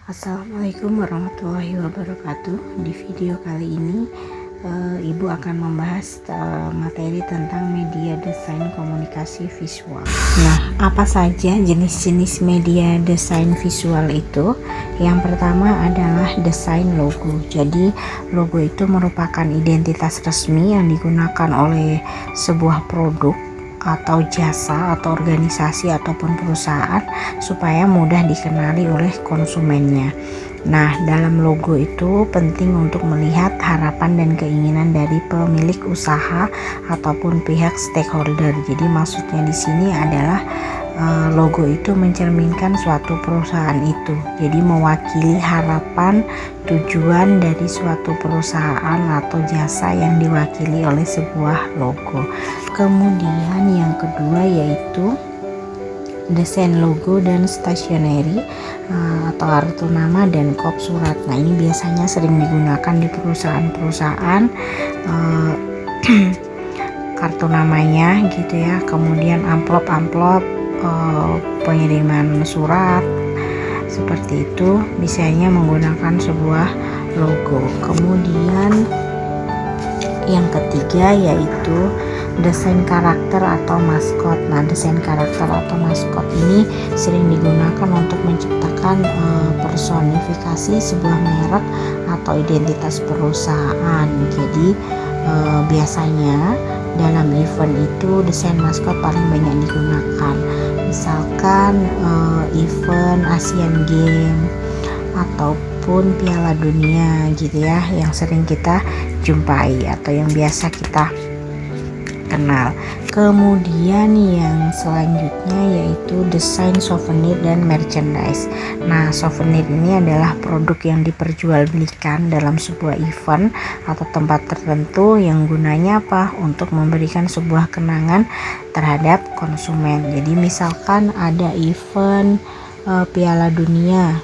Assalamualaikum warahmatullahi wabarakatuh. Di video kali ini Ibu akan membahas materi tentang media desain komunikasi visual. Nah, apa saja jenis-jenis media desain visual itu? Yang pertama adalah desain logo. Jadi, logo itu merupakan identitas resmi yang digunakan oleh sebuah produk atau jasa atau organisasi ataupun perusahaan supaya mudah dikenali oleh konsumennya. Nah, dalam logo itu penting untuk melihat harapan dan keinginan dari pemilik usaha ataupun pihak stakeholder. Jadi maksudnya di sini adalah logo itu mencerminkan suatu perusahaan itu. Jadi mewakili harapan, tujuan dari suatu perusahaan atau jasa yang diwakili oleh sebuah logo. Kemudian yang kedua yaitu desain logo dan stationery atau kartu nama dan kop surat. Nah, ini biasanya sering digunakan di perusahaan-perusahaan kartu namanya gitu ya. Kemudian amplop-amplop pengiriman surat seperti itu biasanya menggunakan sebuah logo. Kemudian yang ketiga yaitu desain karakter atau maskot. Nah, desain karakter atau maskot ini sering digunakan untuk menciptakan personifikasi sebuah merek atau identitas perusahaan. Jadi biasanya dalam event itu desain maskot paling banyak digunakan. Misalkan event Asian Games ataupun Piala Dunia gitu ya, yang sering kita jumpai atau yang biasa kita kenal. Kemudian yang selanjutnya yaitu desain souvenir dan merchandise. Nah, souvenir ini adalah produk yang diperjualbelikan dalam sebuah event atau tempat tertentu yang gunanya apa? Untuk memberikan sebuah kenangan terhadap konsumen. Jadi misalkan ada event Piala Dunia.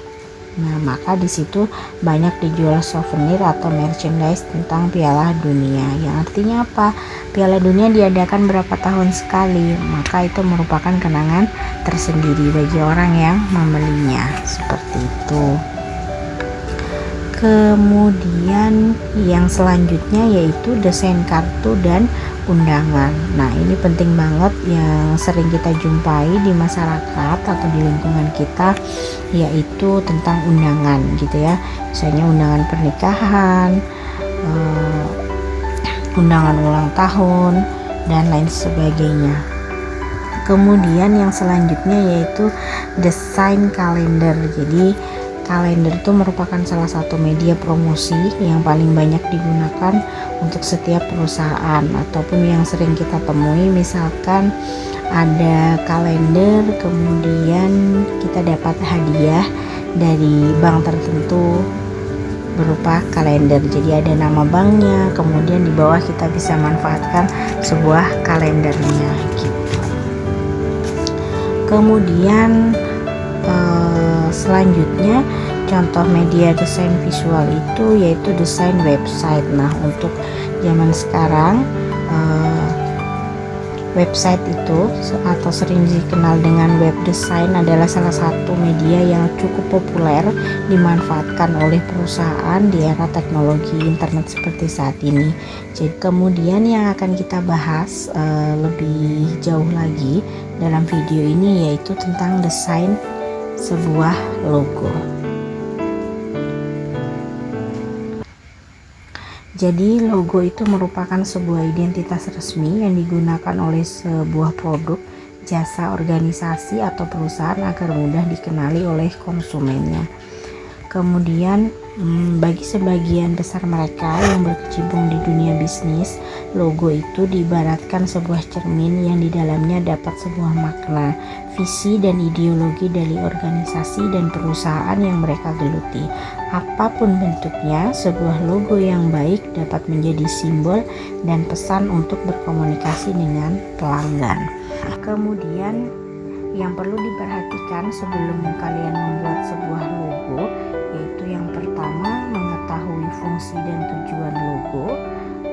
Nah, maka di situ banyak dijual souvenir atau merchandise tentang Piala Dunia. Yang artinya apa? Piala Dunia diadakan berapa tahun sekali, maka itu merupakan kenangan tersendiri bagi orang yang membelinya. Seperti itu. Kemudian yang selanjutnya yaitu desain kartu dan undangan. Nah, ini penting banget yang sering kita jumpai di masyarakat atau di lingkungan kita, yaitu tentang undangan gitu ya. Misalnya undangan pernikahan, undangan ulang tahun dan lain sebagainya. Kemudian yang selanjutnya yaitu desain kalender. Jadi kalender itu merupakan salah satu media promosi yang paling banyak digunakan untuk setiap perusahaan ataupun yang sering kita temui. Misalkan ada kalender, kemudian kita dapat hadiah dari bank tertentu berupa kalender. Jadi ada nama banknya, kemudian di bawah kita bisa manfaatkan sebuah kalendernya gitu. Kemudian selanjutnya contoh media desain visual itu yaitu desain website. Nah, untuk zaman sekarang website itu atau sering dikenal dengan web design adalah salah satu media yang cukup populer dimanfaatkan oleh perusahaan di era teknologi internet seperti saat ini. Jadi kemudian yang akan kita bahas lebih jauh lagi dalam video ini yaitu tentang desain sebuah logo. Jadi logo itu merupakan sebuah identitas resmi yang digunakan oleh sebuah produk, jasa, organisasi atau perusahaan agar mudah dikenali oleh konsumennya. Kemudian bagi sebagian besar mereka yang berkecimpung di dunia bisnis, logo itu diibaratkan sebuah cermin yang di dalamnya dapat sebuah makna, visi dan ideologi dari organisasi dan perusahaan yang mereka geluti. Apapun bentuknya, sebuah logo yang baik dapat menjadi simbol dan pesan untuk berkomunikasi dengan pelanggan. Kemudian yang perlu diperhatikan sebelum kalian membuat sebuah logo yaitu yang pertama mengetahui fungsi dan tujuan logo.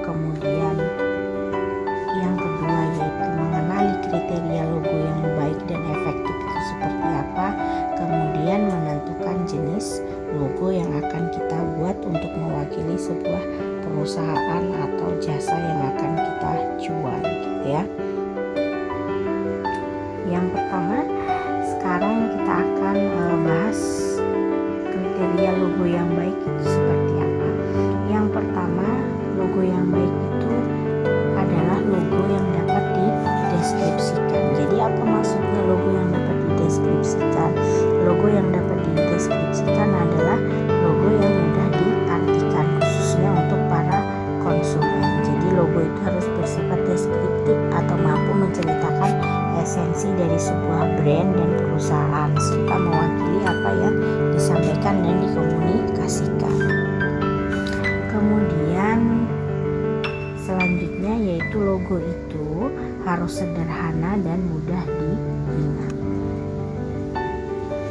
Kemudian yang kedua yaitu mengenali kriteria logo yang baik dan efektif itu seperti apa. Kemudian menentukan jenis logo yang akan kita buat untuk mewakili sebuah perusahaan atau jasa yang akan kita jual gitu ya. Yang pertama, sekarang kita akan bahas kriteria logo yang baik itu seperti apa. Yang pertama, logo yang baik itu adalah logo yang dapat dideskripsikan. Jadi apa maksudnya logo yang dapat dideskripsikan? Logo yang dapat dideskripsikan adalah logo yang mudah diartikan, khususnya untuk para konsumen. Jadi logo itu harus bersifat deskriptif atau mampu menceritakan esensi dari sebuah brand dan perusahaan serta mewakili apa yang disampaikan dan dikomunikasikan. Kemudian selanjutnya yaitu logo itu harus sederhana dan mudah diingat.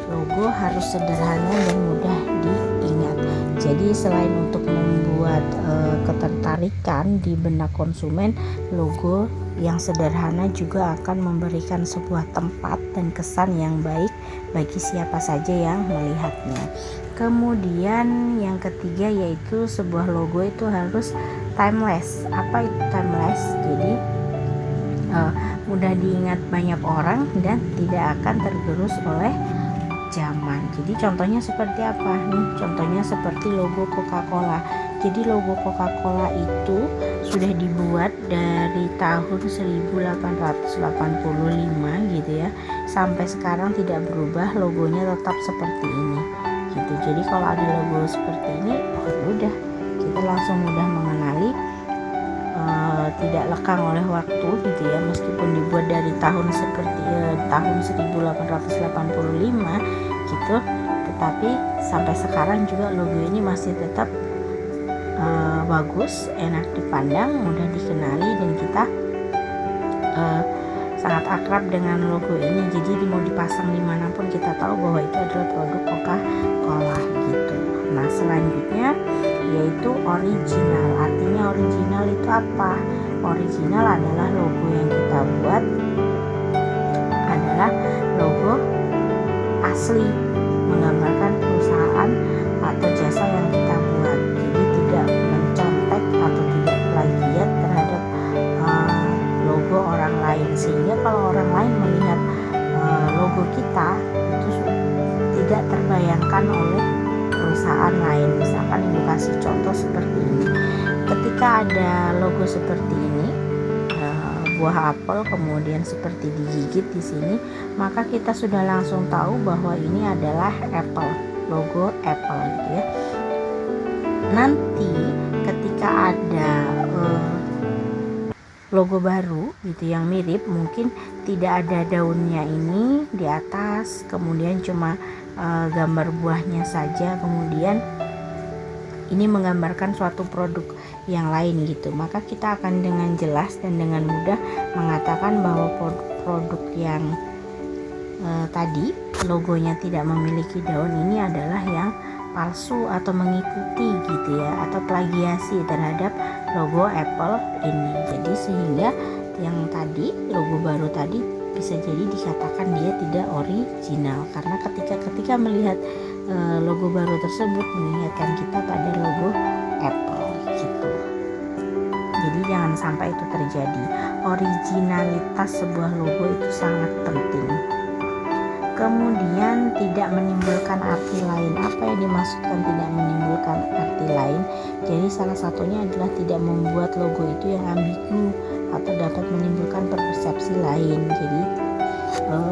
Logo harus sederhana dan mudah diingat. Jadi selain untuk membuat ketertarikan di benak konsumen, logo yang sederhana juga akan memberikan sebuah tempat dan kesan yang baik bagi siapa saja yang melihatnya. Kemudian yang ketiga yaitu sebuah logo itu harus timeless. Apa itu timeless? Jadi mudah diingat banyak orang dan tidak akan tergerus oleh zaman. Jadi contohnya seperti apa nih? Contohnya seperti logo Coca-Cola. Jadi logo Coca-Cola itu sudah dibuat dari tahun 1885 gitu ya. Sampai sekarang tidak berubah, logonya tetap seperti ini. Gitu. Jadi kalau ada logo seperti ini, udah kita langsung mudah mengenali, tidak lekang oleh waktu gitu ya. Meskipun dibuat dari tahun tahun 1885 gitu, tetapi sampai sekarang juga logo ini masih tetap bagus, enak dipandang, mudah dikenali, dan kita sangat akrab dengan logo ini. Jadi mau dipasang dimanapun kita tahu bahwa itu adalah produk Coca-Cola gitu. Nah selanjutnya yaitu original. Artinya original itu apa? Original adalah logo yang kita buat adalah logo asli, menggambarkan perusahaan atau jasa yang kita buat. Jadi tidak mencontek atau tidak plagiat terhadap logo orang lain, sehingga kalau orang lain melihat logo kita itu tidak terbayangkan oleh perusahaan lain. Misalkan ibu kasih contoh seperti ini, ketika ada logo seperti ini, buah apel kemudian seperti digigit di sini, maka kita sudah langsung tahu bahwa ini adalah Apple, logo Apple gitu ya. Nanti ketika ada logo baru gitu yang mirip, mungkin tidak ada daunnya ini di atas, kemudian cuma gambar buahnya saja, kemudian ini menggambarkan suatu produk yang lain gitu, maka kita akan dengan jelas dan dengan mudah mengatakan bahwa produk yang tadi logonya tidak memiliki daun ini adalah yang palsu atau mengikuti gitu ya, atau plagiasi terhadap logo Apple ini. Jadi sehingga yang tadi logo baru tadi bisa jadi dikatakan dia tidak original, karena ketika melihat logo baru tersebut mengingatkan kita pada logo Apple gitu. Jadi jangan sampai itu terjadi. Originalitas sebuah logo itu sangat penting. Kemudian tidak menimbulkan arti lain. Apa yang dimaksudkan tidak menimbulkan arti lain? Jadi salah satunya adalah tidak membuat logo itu yang ambigu atau dapat menimbulkan persepsi lain. Jadi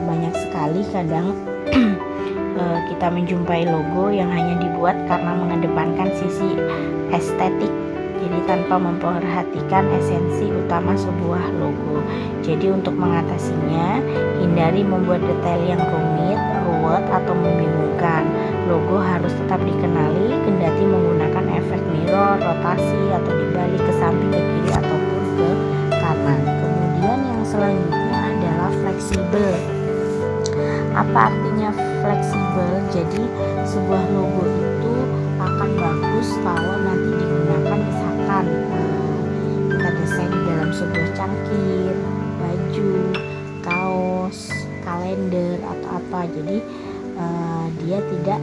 banyak sekali kadang kita menjumpai logo yang hanya dibuat karena mengedepankan sisi estetik, jadi tanpa memperhatikan esensi utama sebuah logo. Jadi untuk mengatasinya, hindari membuat detail yang rumit, ruwet, atau membingungkan. Logo harus tetap dikenali, kendati menggunakan efek mirror, rotasi, atau dibalik ke samping, ke kiri, ataupun ke kanan. Kemudian yang selanjutnya adalah fleksibel. Apa artinya fleksibel? Jadi sebuah logo itu akan bagus kalau nanti digunakan, misalkan kita desain dalam sebuah cangkir, baju, kaos, kalender atau apa. Jadi dia tidak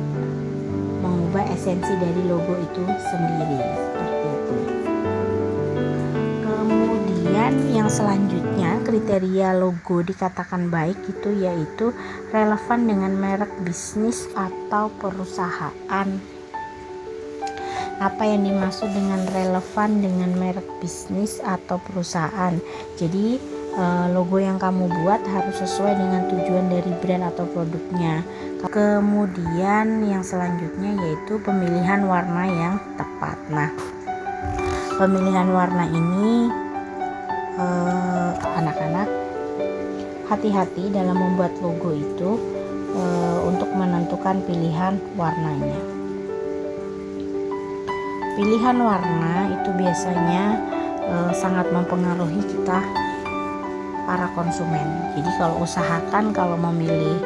mengubah esensi dari logo itu sendiri, seperti itu. Kemudian yang selanjutnya, kriteria logo dikatakan baik itu yaitu relevan dengan merek bisnis atau perusahaan. Apa yang dimaksud dengan relevan dengan merek bisnis atau perusahaan? Jadi logo yang kamu buat harus sesuai dengan tujuan dari brand atau produknya. Kemudian yang selanjutnya yaitu pemilihan warna yang tepat. Nah, pemilihan warna ini anak-anak hati-hati dalam membuat logo itu untuk menentukan pilihan warnanya. Pilihan warna itu biasanya sangat mempengaruhi kita para konsumen. Jadi usahakan kalau memilih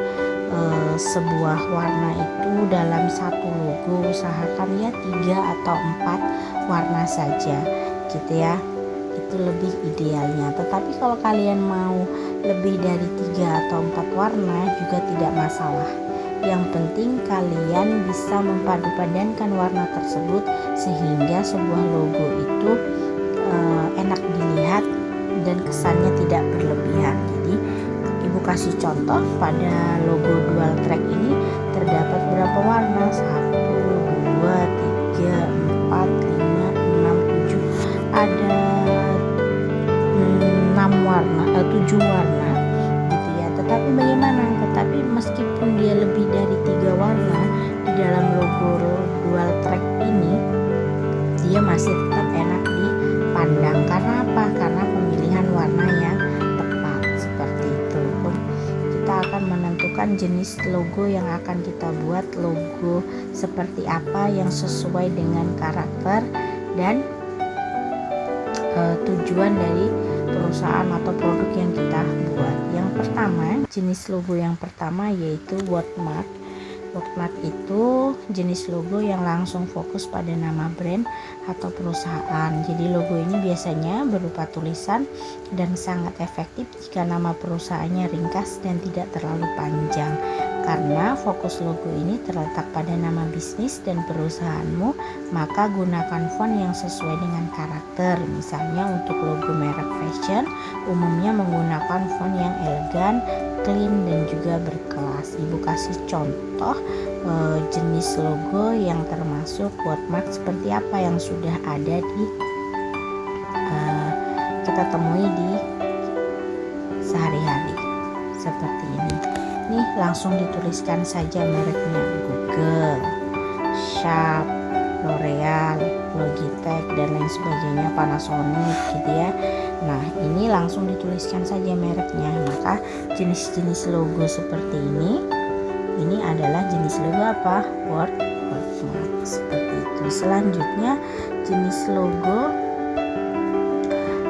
sebuah warna itu dalam satu logo, usahakan ya 3 atau 4 warna saja gitu ya, itu lebih idealnya. Tetapi kalau kalian mau lebih dari 3 atau 4 warna juga tidak masalah. Yang penting kalian bisa mempadu-padankan warna tersebut sehingga sebuah logo itu enak dilihat dan kesannya tidak berlebihan. Jadi Ibu kasih contoh, pada logo dual track ini terdapat berapa warna? 1, 2, 3, 4, 5, 6, 7, ada 7 warna gitu ya. Tetapi bagaimana? Tetapi meskipun dia lebih dari 3 warna di dalam logo dual track ini, dia masih tetap enak dipandang. Karena apa? Karena pemilihan warna yang tepat, seperti itu. Kita akan menentukan jenis logo yang akan kita buat, logo seperti apa yang sesuai dengan karakter dan tujuan dari perusahaan atau produk yang kita buat. Yang pertama, jenis logo yang pertama yaitu wordmark. Wordmark itu jenis logo yang langsung fokus pada nama brand atau perusahaan. Jadi logo ini biasanya berupa tulisan dan sangat efektif jika nama perusahaannya ringkas dan tidak terlalu panjang. Karena fokus logo ini terletak pada nama bisnis dan perusahaanmu, maka gunakan font yang sesuai dengan karakter. Misalnya untuk logo merek fashion, umumnya menggunakan font yang elegan, clean, dan juga berkelas. Ibu kasih contoh jenis logo yang termasuk wordmark seperti apa yang sudah ada di kita temui di sehari-hari seperti ini. Nih langsung dituliskan saja mereknya, Google, Sharp, L'Oreal, Logitech, dan lain sebagainya, Panasonic gitu ya. Nah ini langsung dituliskan saja mereknya. Maka jenis-jenis logo seperti ini adalah jenis logo apa? Wordmark seperti itu. Selanjutnya jenis logo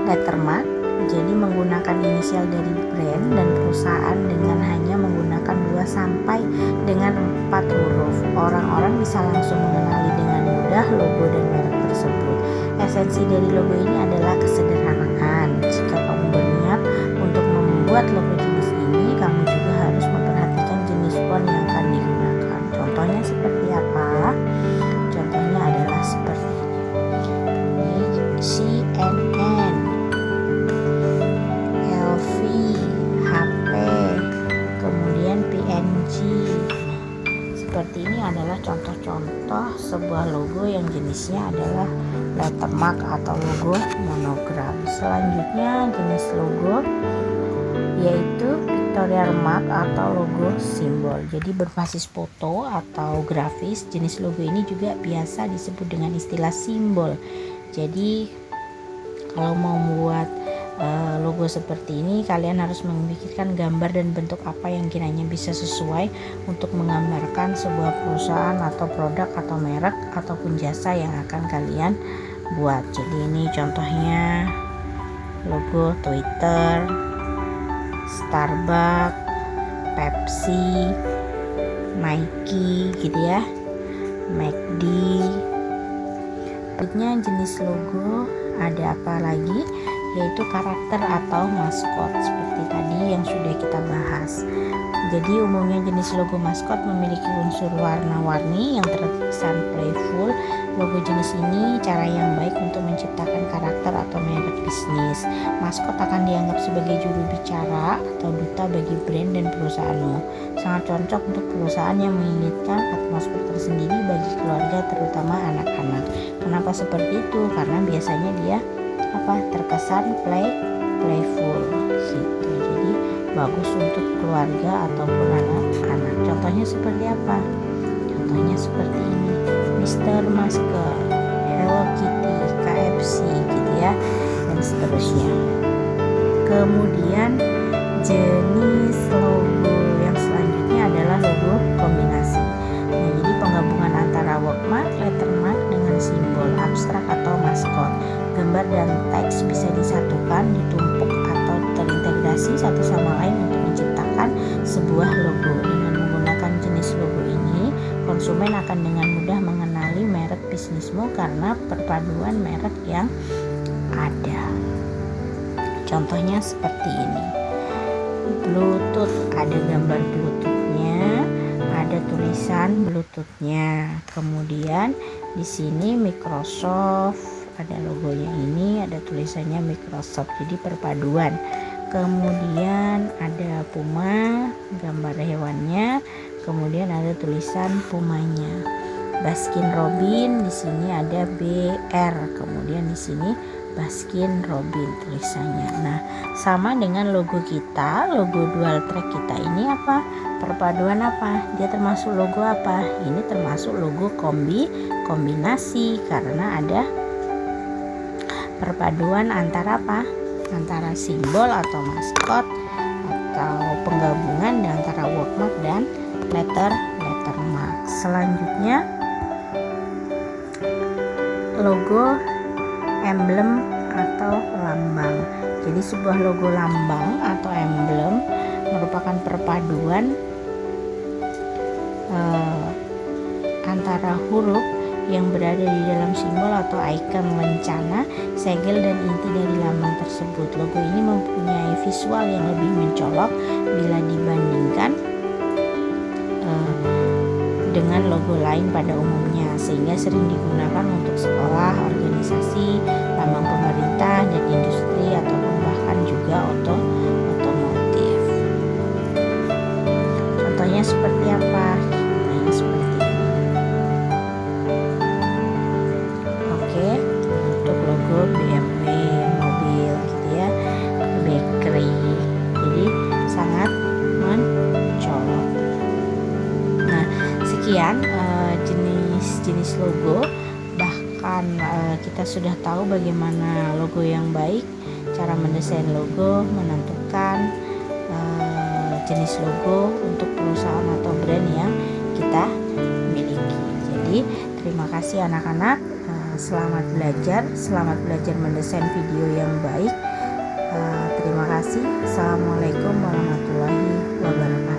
lettermark, jadi menggunakan inisial dari brand dan perusahaan dengan hanya menggunakan 2 sampai dengan 4 huruf. Orang-orang bisa langsung mengenali dengan mudah logo dan merek tersebut. Esensi dari logo ini adalah kesederhanaan. Jika kamu berniat untuk membuat logo jenis ini, kamu juga harus memperhatikan jenis font yang akan digunakan. Contohnya seperti apa? Contohnya adalah seperti ini, CNN, LV, HP, kemudian PNG. Seperti ini adalah contoh-contoh sebuah logo yang jenisnya adalah lettermark atau logo monogram. Selanjutnya jenis logo yaitu pictorial mark atau logo simbol. Jadi berbasis foto atau grafis. Jenis logo ini juga biasa disebut dengan istilah simbol. Jadi kalau mau membuat logo seperti ini, kalian harus memikirkan gambar dan bentuk apa yang kiranya bisa sesuai untuk menggambarkan sebuah perusahaan atau produk atau merek ataupun jasa yang akan kalian buat. Jadi ini contohnya logo Twitter, Starbucks, Pepsi, Nike gitu ya, McD. Berikutnya jenis logo ada apa lagi? yaitu karakter atau maskot seperti tadi yang sudah kita bahas. Jadi umumnya jenis logo maskot memiliki unsur warna-warni yang terkesan playful. Logo jenis ini cara yang baik untuk menciptakan karakter atau merek bisnis. Maskot akan dianggap sebagai juru bicara atau duta bagi brand dan perusahaanmu. Sangat cocok untuk perusahaan yang menginginkan atmosfer tersendiri bagi keluarga, terutama anak-anak. Kenapa seperti itu? Karena biasanya dia terkesan playful gitu. Jadi bagus untuk keluarga ataupun anak-anak. Contohnya seperti apa? Contohnya seperti ini, Mister Masker, Hello Kitty, KFC gitu ya, dan seterusnya. Kemudian jenis logo yang selanjutnya adalah logo kombinasi. Nah, jadi penggabungan antara watermark, lettermark dengan simbol abstrak atau maskot. Gambar dan teks bisa disatukan, ditumpuk atau terintegrasi satu sama lain untuk menciptakan sebuah logo. Dengan menggunakan jenis logo ini, konsumen akan dengan mudah mengenali merek bisnismu karena perpaduan merek yang ada. Contohnya seperti ini. Bluetooth, ada gambar Bluetooth-nya, ada tulisan Bluetooth-nya. Kemudian di sini Microsoft, ada logonya ini, ada tulisannya Microsoft, jadi perpaduan. Kemudian ada Puma, gambar hewannya, kemudian ada tulisan Pumanya. Baskin Robin, di sini ada BR, kemudian di sini Baskin Robin tulisannya. Nah, sama dengan logo kita, logo dual track kita ini apa? Perpaduan apa? Dia termasuk logo apa? Ini termasuk logo kombinasi karena ada perpaduan antara apa? Antara simbol atau maskot atau penggabungan antara watermark dan lettermark. Selanjutnya logo emblem atau lambang. Jadi sebuah logo lambang atau emblem merupakan perpaduan antara huruf yang berada di dalam simbol atau ikon lencana, segel dan inti dari lambang tersebut. Logo ini mempunyai visual yang lebih mencolok bila dibandingkan dengan logo lain pada umumnya, sehingga sering digunakan untuk sekolah, organisasi, lambang pemerintah dan industri ataupun bahkan juga otomotif. Contohnya seperti apa? Contohnya seperti ini. Oke, untuk logo BMW mobil gitu ya, bakery. Jadi sangat mencolok. Nah, sekian jenis logo. Bahkan kita sudah tahu bagaimana logo yang baik, cara mendesain logo, menentukan jenis logo untuk perusahaan atau brand yang kita miliki. Jadi terima kasih anak-anak, selamat belajar mendesain video yang baik. Terima kasih. Assalamualaikum warahmatullahi wabarakatuh.